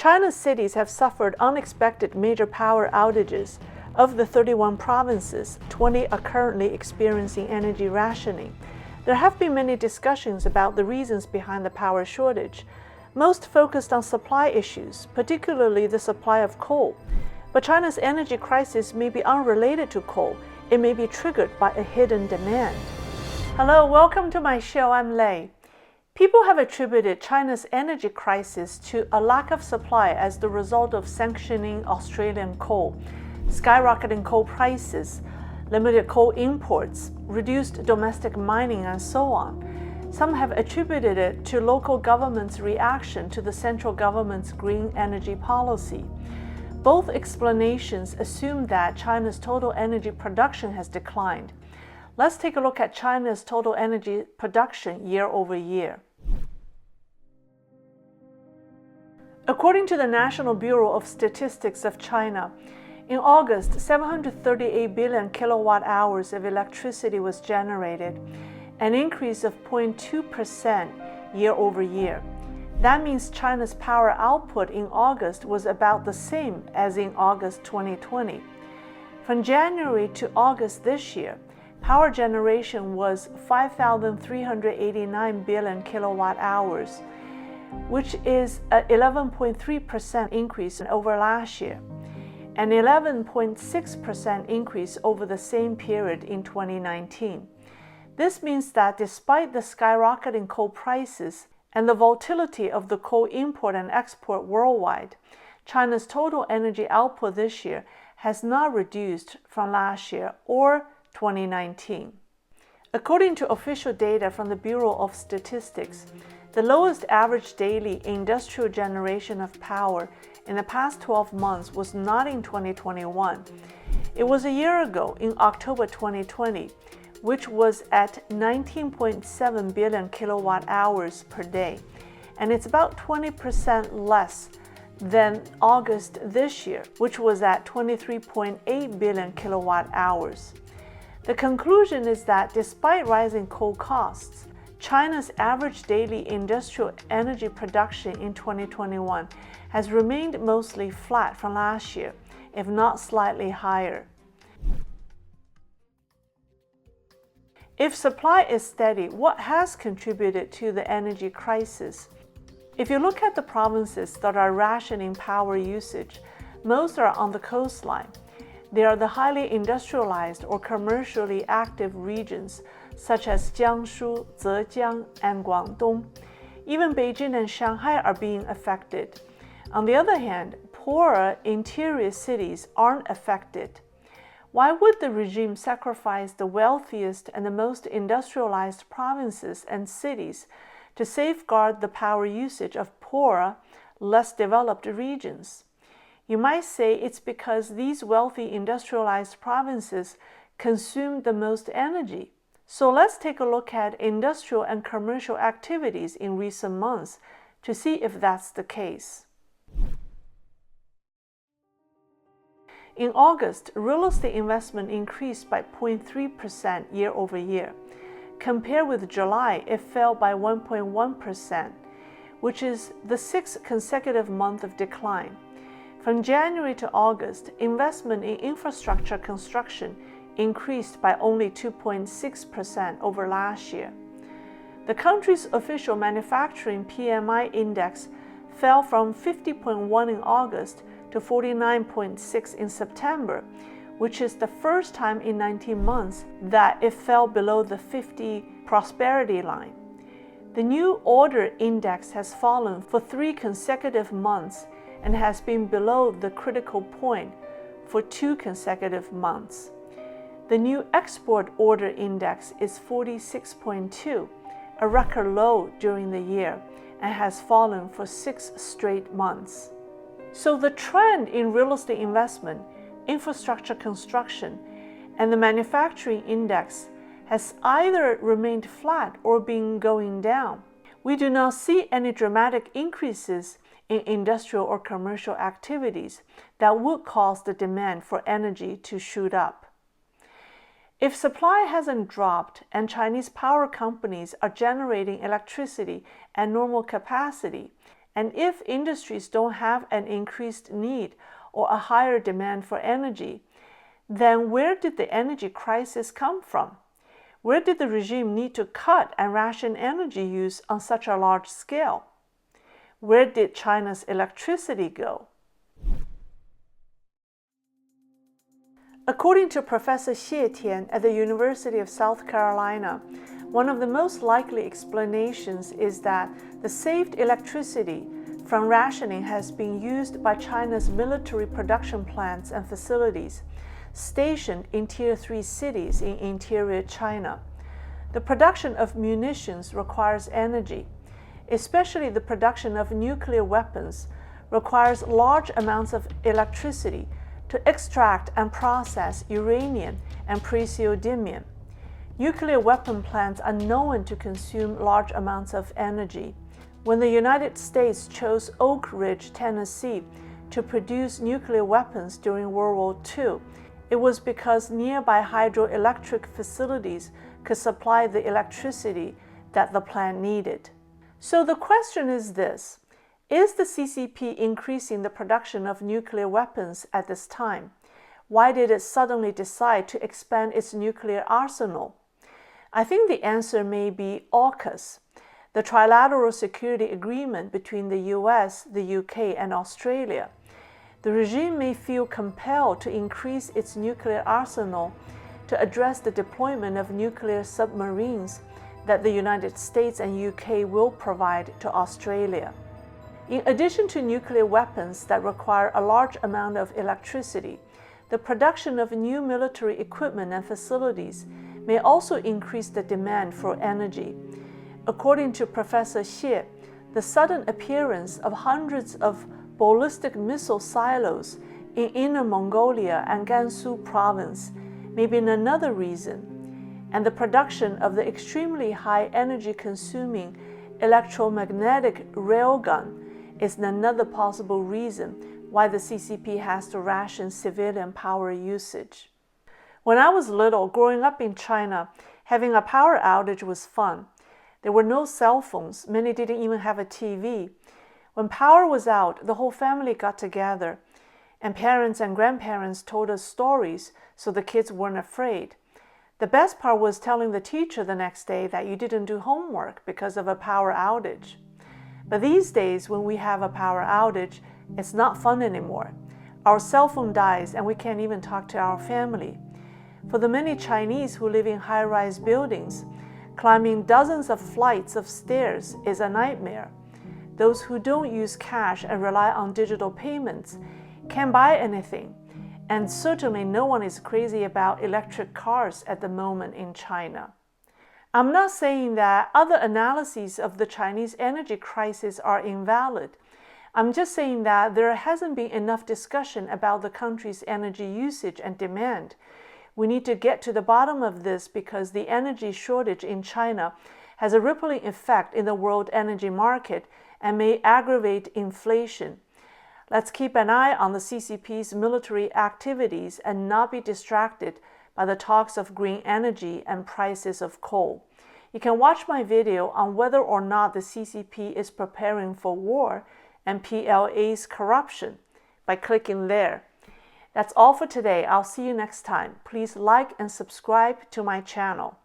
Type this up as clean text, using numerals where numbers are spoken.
China's cities have suffered unexpected major power outages. Of the 31 provinces, 20 are currently experiencing energy rationing. There have been many discussions about the reasons behind the power shortage, most focused on supply issues, particularly the supply of coal. But China's energy crisis may be unrelated to coal. It may be triggered by a hidden demand. Hello, welcome to my show. I'm Lei. People have attributed China's energy crisis to a lack of supply as the result of sanctioning Australian coal, skyrocketing coal prices, limited coal imports, reduced domestic mining, and so on. Some have attributed it to local governments' reaction to the central government's green energy policy. Both explanations assume that China's total energy production has declined. Let's take a look at China's total energy production year over year. According to the National Bureau of Statistics of China, in August, 738 billion kilowatt hours of electricity was generated, an increase of 0.2% year over year. That means China's power output in August was about the same as in August 2020. From January to August this year, power generation was 5,389 billion kilowatt hours, which is an 11.3% increase over last year, an 11.6% increase over the same period in 2019. This means that despite the skyrocketing coal prices and the volatility of the coal import and export worldwide, China's total energy output this year has not reduced from last year or 2019. According to official data from the Bureau of Statistics, the lowest average daily industrial generation of power in the past 12 months was not in 2021. It was a year ago, in October 2020, which was at 19.7 billion kilowatt hours per day, and it's about 20% less than August this year, which was at 23.8 billion kilowatt hours. The conclusion is that despite rising coal costs, China's average daily industrial energy production in 2021 has remained mostly flat from last year, if not slightly higher. If supply is steady, what has contributed to the energy crisis? If you look at the provinces that are rationing power usage, most are on the coastline. They are the highly industrialized or commercially active regions, such as Jiangsu, Zhejiang, and Guangdong. Even Beijing and Shanghai are being affected. On the other hand, poorer interior cities aren't affected. Why would the regime sacrifice the wealthiest and the most industrialized provinces and cities to safeguard the power usage of poorer, less developed regions? You might say it's because these wealthy industrialized provinces consume the most energy. So let's take a look at industrial and commercial activities in recent months to see if that's the case. In August, real estate investment increased by 0.3% year over year. Compared with July, it fell by 1.1%, which is the sixth consecutive month of decline. From January to August, investment in infrastructure construction increased by only 2.6% over last year. The country's official manufacturing PMI index fell from 50.1 in August to 49.6 in September, which is the first time in 19 months that it fell below the 50 prosperity line. The new order index has fallen for 3 consecutive months and has been below the critical point for 2 consecutive months. The new export order index is 46.2, a record low during the year, and has fallen for 6 straight months. So the trend in real estate investment, infrastructure construction, and the manufacturing index has either remained flat or been going down. We do not see any dramatic increases in industrial or commercial activities that would cause the demand for energy to shoot up. If supply hasn't dropped and Chinese power companies are generating electricity at normal capacity, And if industries don't have an increased need or a higher demand for energy, then where did the energy crisis come from? Where did the regime need to cut and ration energy use on such a large scale? Where did China's electricity go? According to Professor Xie Tian at the University of South Carolina, one of the most likely explanations is that the saved electricity from rationing has been used by China's military production plants and facilities stationed in Tier 3 cities in interior China. The production of munitions requires energy, especially the production of nuclear weapons requires large amounts of electricity to extract and process uranium and praseodymium. Nuclear weapon plants are known to consume large amounts of energy. When the United States chose Oak Ridge, Tennessee, to produce nuclear weapons during World War II, it was because nearby hydroelectric facilities could supply the electricity that the plant needed. So the question is this: is the CCP increasing the production of nuclear weapons at this time? Why did it suddenly decide to expand its nuclear arsenal? I think the answer may be AUKUS, the trilateral security agreement between the US, the UK, and Australia. The regime may feel compelled to increase its nuclear arsenal to address the deployment of nuclear submarines that the United States and UK will provide to Australia. In addition to nuclear weapons that require a large amount of electricity, the production of new military equipment and facilities may also increase the demand for energy. According to Professor Xie, the sudden appearance of hundreds of ballistic missile silos in Inner Mongolia and Gansu province may be another reason, and the production of the extremely high energy-consuming electromagnetic railgun is another possible reason why the CCP has to ration civilian power usage. When I was little, growing up in China, having a power outage was fun. There were no cell phones, many didn't even have a TV. When power was out, the whole family got together, and parents and grandparents told us stories so the kids weren't afraid. The best part was telling the teacher the next day that you didn't do homework because of a power outage. But these days, when we have a power outage, it's not fun anymore. Our cell phone dies and we can't even talk to our family. For the many Chinese who live in high-rise buildings, climbing dozens of flights of stairs is a nightmare. Those who don't use cash and rely on digital payments can't buy anything. And certainly no one is crazy about electric cars at the moment in China. I'm not saying that other analyses of the Chinese energy crisis are invalid. I'm just saying that there hasn't been enough discussion about the country's energy usage and demand. We need to get to the bottom of this because the energy shortage in China has a rippling effect in the world energy market and may aggravate inflation. Let's keep an eye on the CCP's military activities and not be distracted by the talks of green energy and prices of coal. You can watch my video on whether or not the CCP is preparing for war and PLA's corruption by clicking there. That's all for today. I'll see you next time. Please like and subscribe to my channel.